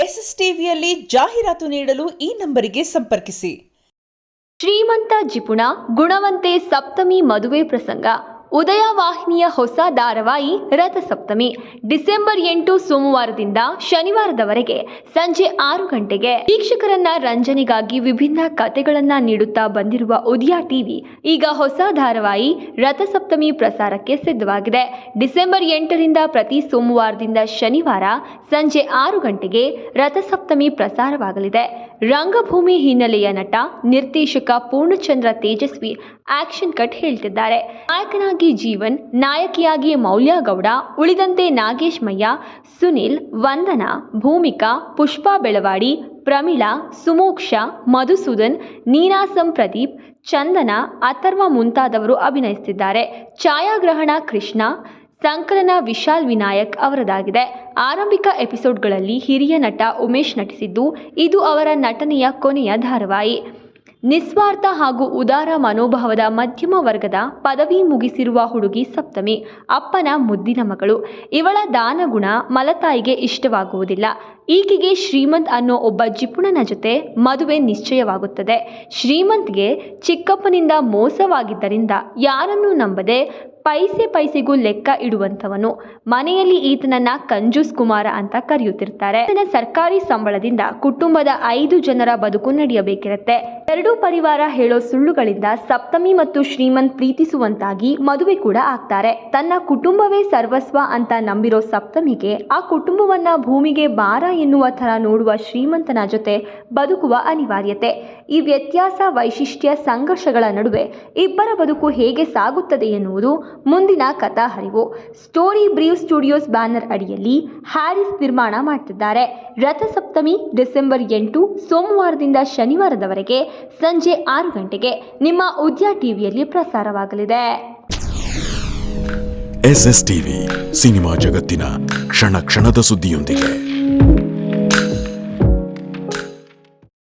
S S ಟಿವಿಯಲ್ಲಿ ಜಾಹೀರಾತು ನೀಡಲು ಈ ನಂಬರಿಗೆ ಸಂಪರ್ಕಿಸಿ. ಶ್ರೀಮಂತ ಜಿಪುಣ ಗುಣವಂತೆ ಸಪ್ತಮಿ ಮದುವೆ ಪ್ರಸಂಗ. ಉದಯ ವಾಹಿನಿಯ ಹೊಸ ಧಾರಾವಾಹಿ ರಥಸಪ್ತಮಿ ಡಿಸೆಂಬರ್ 8 ಸೋಮವಾರದಿಂದ ಶನಿವಾರದವರೆಗೆ ಸಂಜೆ 6 ಗಂಟೆಗೆ ವೀಕ್ಷಕರನ್ನ ರಂಜನೆಗಾಗಿ ವಿಭಿನ್ನ ಕಥೆಗಳನ್ನ ನೀಡುತ್ತಾ ಬಂದಿರುವ ಉದಯ ಟಿವಿ ಈಗ ಹೊಸ ಧಾರಾವಾಹಿ ರಥಸಪ್ತಮಿ ಪ್ರಸಾರಕ್ಕೆ ಸಿದ್ಧವಾಗಿದೆ. ಡಿಸೆಂಬರ್ 8ರಿಂದ ಪ್ರತಿ ಸೋಮವಾರದಿಂದ ಶನಿವಾರ ಸಂಜೆ 6 ಗಂಟೆಗೆ ರಥಸಪ್ತಮಿ ಪ್ರಸಾರವಾಗಲಿದೆ. ರಂಗಭೂಮಿ ಹಿನ್ನೆಲೆಯ ನಟ ನಿರ್ದೇಶಕ ಪೂರ್ಣಚಂದ್ರ ತೇಜಸ್ವಿ ಆಕ್ಷನ್ ಕಟ್ ಹೇಳ್ತಿದ್ದಾರೆ. ನಾಯಕನಾಗಿ ಜೀವನ್, ನಾಯಕಿಯಾಗಿ ಮೌಲ್ಯ ಗೌಡ, ಉಳಿದಂತೆ ನಾಗೇಶ್ ಮಯ್ಯ, ಸುನಿಲ್, ವಂದನಾ, ಭೂಮಿಕಾ, ಪುಷ್ಪಾ ಬೆಳವಾಡಿ, ಪ್ರಮೀಳಾ, ಸುಮೋಕ್ಷ, ಮಧುಸೂದನ್, ನೀನಾಸಂ ಪ್ರದೀಪ್, ಚಂದನ, ಅಥರ್ವ ಮುಂತಾದವರು ಅಭಿನಯಿಸುತ್ತಿದ್ದಾರೆ. ಛಾಯಾಗ್ರಹಣ ಕೃಷ್ಣ, ಸಂಕಲನ ವಿಶಾಲ್ ವಿನಾಯಕ್ ಅವರದಾಗಿದೆ. ಆರಂಭಿಕ ಎಪಿಸೋಡ್ಗಳಲ್ಲಿ ಹಿರಿಯ ನಟ ಉಮೇಶ್ ನಟಿಸಿದ್ದು, ಇದು ಅವರ ನಟನೆಯ ಕೊನೆಯ ಧಾರಾವಾಹಿ. ನಿಸ್ವಾರ್ಥ ಹಾಗೂ ಉದಾರ ಮನೋಭಾವದ ಮಧ್ಯಮ ವರ್ಗದ ಪದವಿ ಮುಗಿಸಿರುವ ಹುಡುಗಿ ಸಪ್ತಮಿ ಅಪ್ಪನ ಮುದ್ದಿನ ಮಗಳು. ಇವಳ ದಾನಗುಣ ಮಲತಾಯಿಗೆ ಇಷ್ಟವಾಗುವುದಿಲ್ಲ. ಈಕೆಗೆ ಶ್ರೀಮಂತ್ ಅನ್ನೋ ಒಬ್ಬ ಜಿಪುಣನ ಜೊತೆ ಮದುವೆ ನಿಶ್ಚಯವಾಗುತ್ತದೆ. ಶ್ರೀಮಂತ್ಗೆ ಚಿಕ್ಕಪ್ಪನಿಂದ ಮೋಸವಾಗಿದ್ದರಿಂದ ಯಾರನ್ನೂ ನಂಬದೆ ಪೈಸೆಗೂ ಲೆಕ್ಕ ಇಡುವಂಥವನು. ಮನೆಯಲ್ಲಿ ಈತನನ್ನ ಕಂಜೂಸ್ ಕುಮಾರ ಅಂತ ಕರೆಯುತ್ತಿರ್ತಾರೆ. ತನ್ನ ಸರ್ಕಾರಿ ಸಂಬಳದಿಂದ ಕುಟುಂಬದ 5 ಜನರ ಬದುಕು ನಡೆಯಬೇಕಿರುತ್ತೆ. ಎರಡೂ ಪರಿವಾರ ಹೇಳೋ ಸುಳ್ಳುಗಳಿಂದ ಸಪ್ತಮಿ ಮತ್ತು ಶ್ರೀಮಂತ್ ಪ್ರೀತಿಸುವಂತಾಗಿ ಮದುವೆ ಕೂಡ ಆಗ್ತಾರೆ. ತನ್ನ ಕುಟುಂಬವೇ ಸರ್ವಸ್ವ ಅಂತ ನಂಬಿರೋ ಸಪ್ತಮಿಗೆ ಆ ಕುಟುಂಬವನ್ನ ಭೂಮಿಗೆ ಭಾರ ಎನ್ನುವ ಥರ ನೋಡುವ ಶ್ರೀಮಂತನ ಜೊತೆ ಬದುಕುವ ಅನಿವಾರ್ಯತೆ. ಈ ವ್ಯತ್ಯಾಸ, ವೈಶಿಷ್ಟ್ಯ, ಸಂಘರ್ಷಗಳ ನಡುವೆ ಇಬ್ಬರ ಬದುಕು ಹೇಗೆ ಸಾಗುತ್ತದೆ ಎನ್ನುವುದು ಮುಂದಿನ ಕಥಾ ಹರಿವು. ಸ್ಟೋರಿ ಬ್ರೀವ್ ಸ್ಟುಡಿಯೋಸ್ ಬ್ಯಾನರ್ ಅಡಿಯಲ್ಲಿ ಹ್ಯಾರಿಸ್ ನಿರ್ಮಾಣ ಮಾಡ್ತಿದ್ದಾರೆ. ರಥಸಪ್ತಮಿ ಡಿಸೆಂಬರ್ 8 ಸೋಮವಾರದಿಂದ ಶನಿವಾರದವರೆಗೆ ಸಂಜೆ 6 ಗಂಟೆಗೆ ನಿಮ್ಮ ಉದಯ ಟಿವಿಯಲ್ಲಿ ಪ್ರಸಾರವಾಗಲಿದೆ. ಎಸ್ಎಸ್ ಟಿವಿ ಸಿನಿಮಾ ಜಗತ್ತಿನ ಕ್ಷಣ ಕ್ಷಣದ ಸುದ್ದಿಯೊಂದಿಗೆ.